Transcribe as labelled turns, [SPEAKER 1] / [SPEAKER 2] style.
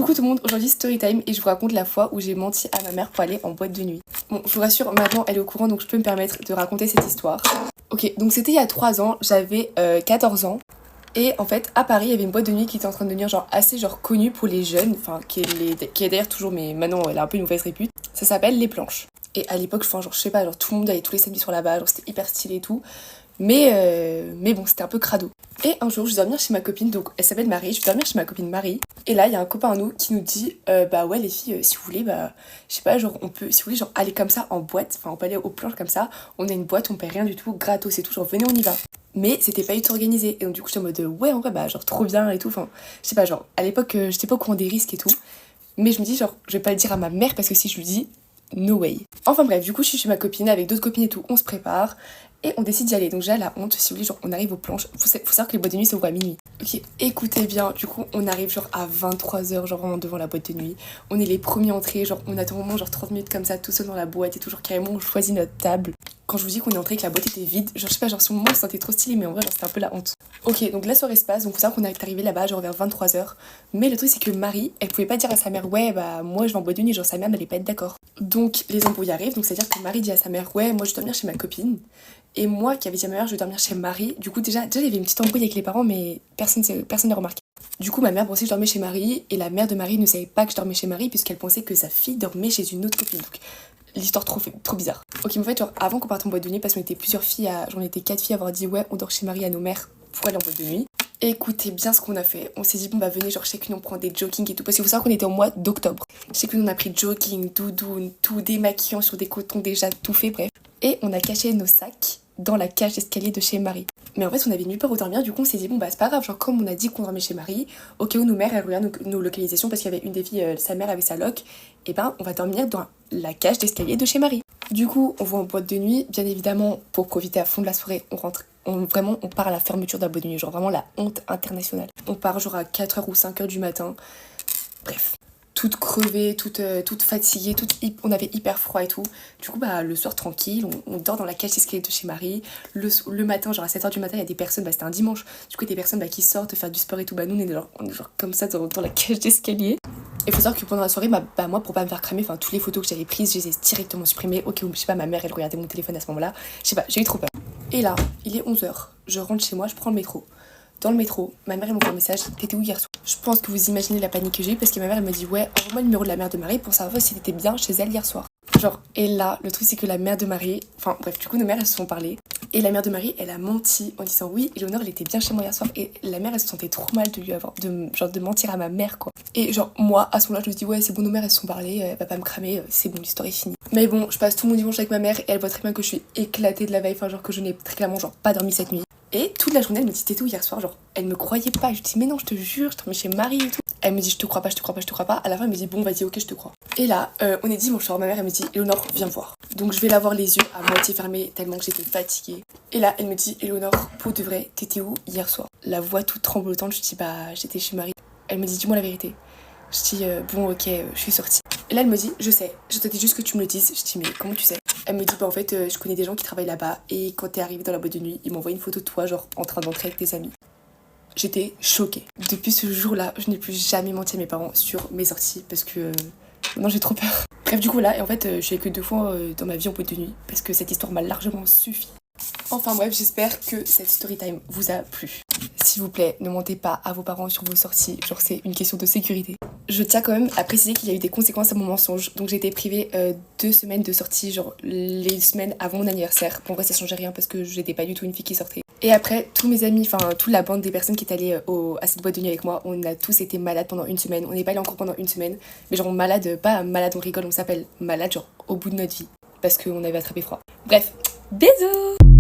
[SPEAKER 1] Coucou tout le monde, aujourd'hui story time et je vous raconte la fois où j'ai menti à ma mère pour aller en boîte de nuit. Bon, je vous rassure, maintenant elle est au courant donc je peux me permettre de raconter cette histoire. Ok, donc c'était il y a 3 ans, j'avais 14 ans. Et en fait, à Paris, il y avait une boîte de nuit qui était en train de devenir assez connue pour les jeunes, enfin qui est d'ailleurs toujours, mais maintenant elle a un peu une mauvaise répute. Ça s'appelle Les Planches. Et à l'époque, je sais pas, tout le monde allait tous les samedis sur la base, c'était hyper stylé et tout. Mais bon, c'était un peu crado. Et un jour, je vais dormir chez ma copine, donc elle s'appelle Marie, je vais dormir chez ma copine Marie. Et là, il y a un copain à nous qui nous dit bah ouais les filles, si vous voulez, bah je sais pas, genre on peut, si vous voulez, genre aller comme ça en boîte, enfin on peut aller aux planches comme ça, on a une boîte, on paye rien du tout, gratos et tout, genre venez on y va. Mais c'était pas du tout organisé, et donc du coup j'étais en mode ouais en vrai bah genre trop bien et tout, enfin je sais pas, genre à l'époque j'étais pas au courant des risques et tout. Mais je me dis genre je vais pas le dire à ma mère parce que si je lui dis, no way. Enfin bref, du coup je suis chez ma copine avec d'autres copines et tout, on se prépare. Et on décide d'y aller, donc j'ai la honte, si vous voulez, genre on arrive aux planches, faut savoir que les boîtes de nuit ça ouvre à minuit. Ok, écoutez bien, du coup on arrive genre à 23h, genre vraiment devant la boîte de nuit, on est les premiers entrés, genre on attend vraiment genre 30 minutes comme ça, tout seul dans la boîte et tout, genre carrément on choisit notre table. Quand je vous dis qu'on est entré et que la boîte était vide, genre je sais pas, genre sur le moment on se sentait trop stylé, mais en vrai genre c'était un peu la honte. Ok, donc la soirée se passe, donc faut savoir qu'on est arrivé là-bas genre vers 23h, mais le truc c'est que Marie, elle pouvait pas dire à sa mère ouais bah moi je vais en boîte de nuit, genre sa mère n'allait pas être d'accord. Donc les embrouilles arrivent, donc c'est à dire que Marie dit à sa mère ouais moi je dois dormir chez ma copine. Et moi qui avais dit à ma mère je vais dormir chez Marie, du coup déjà il y avait une petite embrouille avec les parents mais personne n'a remarqué. Du coup ma mère pensait que je dormais chez Marie et la mère de Marie ne savait pas que je dormais chez Marie puisqu'elle pensait que sa fille dormait chez une autre copine. Donc l'histoire trop bizarre. Ok mais en fait genre avant qu'on parte en boîte de nuit parce qu'on était plusieurs filles, j'en étais 4 filles à avoir dit ouais on dort chez Marie à nos mères pour aller en boîte de nuit. Écoutez bien ce qu'on a fait. On s'est dit bon bah venez genre chacune on prend des jogging et tout parce qu'il faut savoir qu'on était au mois d'octobre. Chacune on a pris jogging, doudoune, tout démaquillant sur des cotons déjà tout fait bref. Et on a caché nos sacs dans la cage d'escalier de chez Marie. Mais en fait on avait nulle part où dormir, du coup on s'est dit bon bah c'est pas grave, genre comme on a dit qu'on dormait chez Marie, au cas où nos mères elles regardent nos localisations parce qu'il y avait une des filles, sa mère avait sa loc, et ben on va dormir dans la cage d'escalier de chez Marie. Du coup on va en boîte de nuit, bien évidemment pour profiter à fond de la soirée, on rentre, on part à la fermeture de la boîte de nuit, genre vraiment la honte internationale. On part genre à 4h ou 5h du matin, bref. Toute crevée, toute fatiguée, on avait hyper froid et tout. Du coup, bah, le soir, tranquille, on dort dans la cage d'escalier de chez Marie. Le matin, genre à 7h du matin, il y a des personnes, bah, c'était un dimanche. Du coup, il y a des personnes qui sortent faire du sport et tout. Bah, nous, on est genre comme ça dans la cage d'escalier. Et faut savoir que pendant la soirée, bah, moi, pour pas me faire cramer, toutes les photos que j'avais prises, je les ai directement supprimées. Ok, je sais pas, ma mère, elle regardait mon téléphone à ce moment-là. Je sais pas, j'ai eu trop peur. Et là, il est 11h. Je rentre chez moi, je prends le métro. Dans le métro, ma mère elle m'envoie un message, t'étais où hier soir? Je pense que vous imaginez la panique que j'ai eu parce que ma mère elle me dit ouais, envoie-moi le numéro de la mère de Marie pour savoir si t'étais bien chez elle hier soir. Genre, et là, le truc c'est que la mère de Marie, enfin bref, du coup nos mères elles se sont parlé. Et la mère de Marie, elle a menti en disant oui, Éléonore elle était bien chez moi hier soir. Et la mère elle se sentait trop mal de lui avoir, de mentir à ma mère quoi. Et genre, moi à ce moment-là, je me dis ouais, c'est bon, nos mères elles se sont parlé, elle va pas me cramer, c'est bon, l'histoire est finie. Mais bon, je passe tout mon dimanche avec ma mère et elle voit très bien que je suis éclatée de la veille, enfin genre que je n'ai très clairement genre pas dormi cette nuit. Et toute la journée, elle me dit t'étais où hier soir? Genre, elle me croyait pas. Je dis mais non, je te jure, je dormais chez Marie et tout. Elle me dit je te crois pas, je te crois pas, je te crois pas. À la fin, elle me dit bon, vas-y, ok, je te crois. Et là, on est dimanche soir, ma mère, elle me dit Éléonore, viens voir. Donc, je vais la voir les yeux à moitié fermés tellement que j'étais fatiguée. Et là, elle me dit Éléonore, pour de vrai, t'étais où hier soir? La voix toute tremblotante, je dis bah, j'étais chez Marie. Elle me dit dis-moi la vérité. Je dis bon, ok, je suis sortie. Et là, elle me dit je sais, je te dis juste que tu me le dises. Je dis mais comment tu sais? Elle me dit bah en fait je connais des gens qui travaillent là-bas et quand t'es arrivée dans la boîte de nuit, ils m'ont envoyé une photo de toi genre en train d'entrer avec tes amis. J'étais choquée. Depuis ce jour-là, je n'ai plus jamais menti à mes parents sur mes sorties parce que maintenant j'ai trop peur. Bref du coup là, et en fait je suis allée que 2 fois dans ma vie en boîte de nuit parce que cette histoire m'a largement suffi. Enfin bref, j'espère que cette story time vous a plu. S'il vous plaît, ne mentez pas à vos parents sur vos sorties, genre c'est une question de sécurité. Je tiens quand même à préciser qu'il y a eu des conséquences à mon mensonge, donc j'ai été privée 2 semaines de sortie, genre les semaines avant mon anniversaire. Bon, en vrai ça changeait rien parce que j'étais pas du tout une fille qui sortait. Et après, tous mes amis, toute la bande des personnes qui étaient allées à cette boîte de nuit avec moi, on a tous été malades pendant 1 semaine. On n'est pas allés encore pendant 1 semaine, mais genre malade, pas malade on rigole, on s'appelle malade genre au bout de notre vie, parce qu'on avait attrapé froid. Bref, bisous.